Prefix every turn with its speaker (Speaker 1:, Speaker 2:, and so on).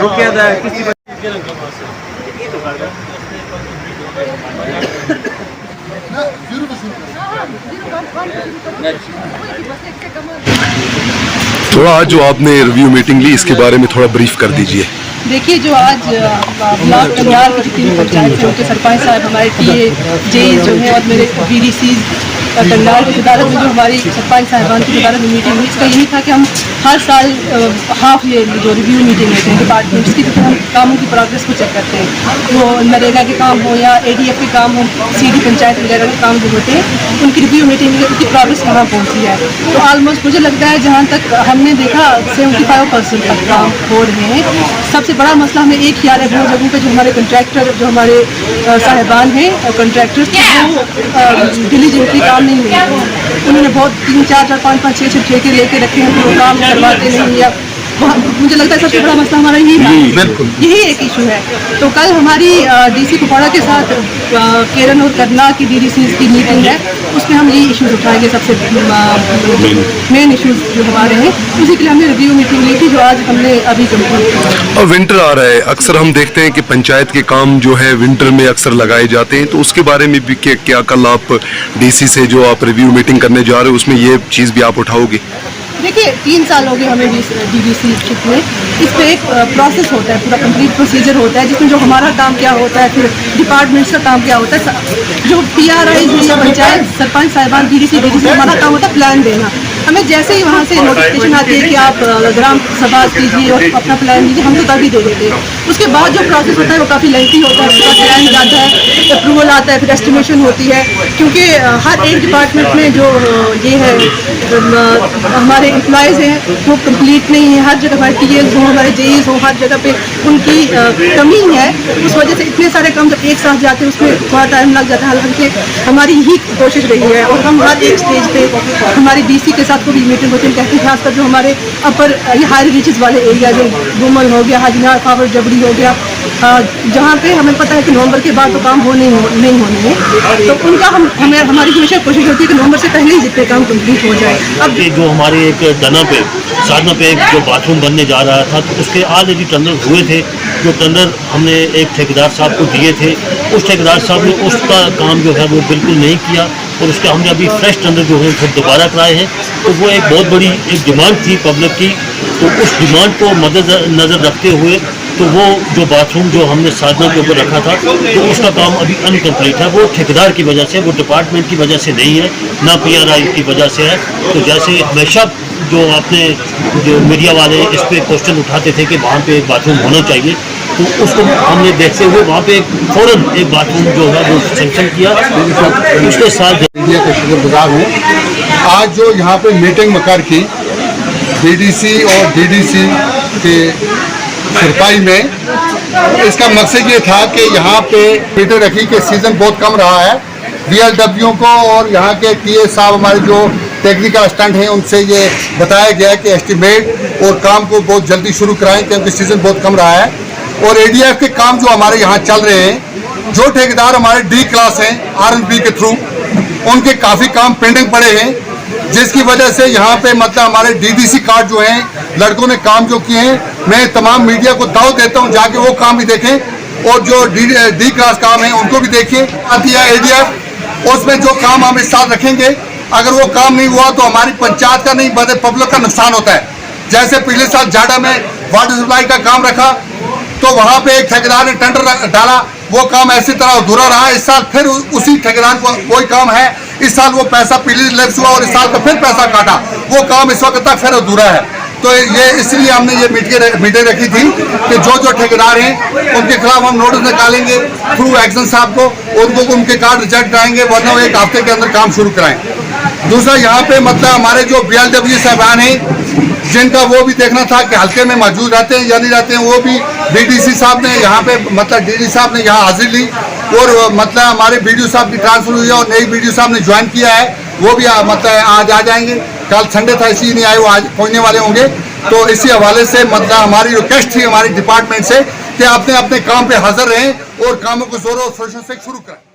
Speaker 1: रुकिया था किसी
Speaker 2: थोड़ा आज जो आपने रिव्यू मीटिंग ली इसके बारे में थोड़ा ब्रीफ कर दीजिए।
Speaker 3: देखिए, जो आज ब्लॉक कंधार की तीन पंचायत से उनके सरपंच साहब, हमारे टीए जे जो है और मेरे बीडीसी कंधार की सदारत में जो हमारी सरपंच साहिबान की सदारत में मीटिंग हुई, इसका यही था कि हम हर साल हाफ ईयरली जो रिव्यू मीटिंग लेते हैं डिपार्टमेंट्स की, तो हम कामों की प्रोग्रेस को चेक करते हैं। वो नरेगा के काम हो या एडीएफ के काम हो, सीडी पंचायत वगैरह के काम जो होते हैं उनकी रिव्यू मीटिंग में उनकी प्रोग्रेस कहाँ पहुँची है। तो ऑलमोस्ट मुझे लगता है जहाँ तक हमने देखा 75% तक काम हो रहे हैं। सबसे बड़ा मसला हमें एक ही आ रहा है, बहुत जगहों पे जो हमारे कंट्रैक्टर, जो हमारे साहिबान हैं और कंट्रैक्टर्स, वो डिलीजेंटली काम नहीं हुए हैं। उन्होंने बहुत 3-4 5-5 6 ठेके लेके रखे हैं, वो काम करवाते नहीं। या मुझे लगता है सबसे बड़ा मसला हमारा यही है, यही एक इशू है। तो कल हमारी डीसी कुपवाड़ा के साथ केरन और करनाल की डीडीसी की मीटिंग है, उसमें हम यही इश्यूज उठाएंगे, सबसे मेन इश्यूज जो हमारे हैं। उसी के लिए हमने रिव्यू मीटिंग ली थी, जो आज हमने अभी कंप्लीट किया।
Speaker 2: और विंटर आ रहा है, अक्सर हम देखते हैं कि पंचायत के काम जो है विंटर में अक्सर लगाए जाते हैं, तो उसके बारे में भी क्या कल आप डीसी से जो आप रिव्यू मीटिंग करने जा रहे हो उसमें ये चीज़ भी आप उठाओगे?
Speaker 3: देखिए, 3 साल हो गए हमें डीडीसीशिप में। इस पर एक प्रोसेस होता है, पूरा कंप्लीट प्रोसीजर होता है, जिसमें जो हमारा काम क्या होता है, फिर डिपार्टमेंट्स का काम क्या होता है, जो पीआरआई पंचायत सरपंच साहिबान डीडीसी हमारा काम होता है प्लान देना। हमें जैसे ही वहाँ से नोटिफिकेशन आती है कि आप ग्राम सभा कीजिए और अपना प्लान दीजिए, हम तो तभी दे देते हैं। उसके बाद जो प्रोसेस होता है वो काफ़ी लेंथी होता है, उसके बाद प्लान जाता है, अप्रूवल आता है, फिर एस्टिमेशन होती है। क्योंकि हर एक डिपार्टमेंट में जो ये है हमारे एम्प्लॉयज़ हैं वो कंप्लीट नहीं है। हर जगह हमारे टीएल्स हों, हमारे जेईज़ हों, हर जगह पे उनकी कमी है। उस वजह से इतने सारे काम जब एक साथ जाते हैं उसमें थोड़ा टाइम लग जाता है। हालांकि हमारी यही कोशिश रही है और हम हर एक स्टेज पे हमारी डीसी के साथ को भी मीटिंग होती है, कहते हैं खासकर जो हमारे अपर हाई रीचेस वाले एरिया, जो गुमल हो गया, हाजीनार, फावर, जबड़ी हो गया, जहाँ पे हमें पता है कि नवंबर के बाद तो काम नहीं होने हैं, तो उनका हमें हमारी हमेशा कोशिश होती है कि नवंबर से पहले ही जितने काम कंप्लीट हो जाए।
Speaker 4: अब जो हमारे एक साधना पे एक जो बाथरूम बनने जा रहा था, तो उसके ऑलरेडी टेंडर हुए थे। जो टेंडर हमने एक ठेकेदार साहब को दिए थे, उस ठेकेदार साहब ने उसका काम जो है वो बिल्कुल नहीं किया और उसके हमने अभी फ्रेश टेंडर जो है फिर दोबारा कराए हैं। तो वो एक बहुत बड़ी एक डिमांड थी पब्लिक की, तो उस डिमांड को मद्देनज़र रखते हुए तो वो जो बाथरूम जो हमने साधना के ऊपर रखा था, तो उसका काम अभी अनकम्प्लीट है। वो ठेकेदार की वजह से, वो डिपार्टमेंट की वजह से नहीं है, ना पीआरआई की वजह से है। तो जैसे हमेशा जो आपने जो मीडिया वाले इस पर क्वेश्चन उठाते थे कि वहाँ पे एक बाथरूम होना चाहिए, तो उसको हमने देखते हुए वहाँ पे फ़ौरन एक बाथरूम जो है वो सैंक्शन किया। पिछले साल
Speaker 5: मीडिया का शुक्रगुजार हूँ। आज जो यहाँ पे मीटिंग मकर की डीडीसी और डीडीसी के सरपाई में, इसका मकसद ये था कि यहाँ पे मीटिंग रखी कि सीज़न बहुत कम रहा है। बीएलडब्ल्यू को और यहाँ के टीए साहब हमारे जो टेक्निकल असिस्टेंट हैं उनसे ये बताया गया है कि एस्टिमेट और काम को बहुत जल्दी शुरू कराएं क्योंकि सीज़न बहुत कम रहा है। और एडीएफ के काम जो हमारे यहाँ चल रहे हैं, जो ठेकेदार हमारे डी क्लास हैं आरएनबी के थ्रू, उनके काफ़ी काम पेंडिंग पड़े हैं, जिसकी वजह से यहाँ पे मतलब हमारे डीडीसी कार्ड जो हैं लड़कों ने काम जो किए हैं, मैं तमाम मीडिया को दावत देता हूँ जाके वो काम भी देखें और जो डी क्लास काम है उनको भी देखें। आती है एडीएफ, उसमें जो काम हम इस साल रखेंगे, अगर वो काम नहीं हुआ तो हमारी पंचायत का नहीं बल्कि पब्लिक का नुकसान होता है। जैसे पिछले साल जाडा में वाटर सप्लाई का काम रखा तो वहाँ पे एक ठेकेदार ने टेंडर डाला, वो काम ऐसी तरह अधूरा रहा। इस साल फिर उसी ठेकेदार को कोई काम है, इस साल वो पैसा पिछले लैप्स हुआ और इस साल का फिर पैसा काटा, वो काम इस वक्त तक फिर अधूरा है। तो ये इसलिए हमने ये मीटिंग रखी थी कि जो ठेकेदार हैं उनके खिलाफ हम नोटिस निकालेंगे थ्रू एक्शन साहब को, उनको उनके कार्ड रिजेक्ट कराएंगे, वरना एक हफ्ते के अंदर काम शुरू कराएं। दूसरा यहाँ पे मतलब हमारे जो बीएलडब्ल्यू साहबान हैं जिनका वो भी देखना था कि हल्के में मौजूद रहते हैं या नहीं रहते हैं, वो भी डीडीसी साहब ने यहाँ पे मतलब डीडी साहब ने यहाँ हाजिर ली और मतलब हमारे बीडीओ साहब की ट्रांसफर हुई है और नई बीडीओ साहब ने ज्वाइन किया है, वो भी मतलब आज आ जाएंगे। कल संडे था इसलिए नहीं आए, वो आज पहुँचने वाले होंगे। तो इसी हवाले से मतलब हमारी रिक्वेस्ट थी हमारी डिपार्टमेंट से कि अपने अपने काम पे हाजिर रहें और कामों को जोरों शोरों से शुरू करें।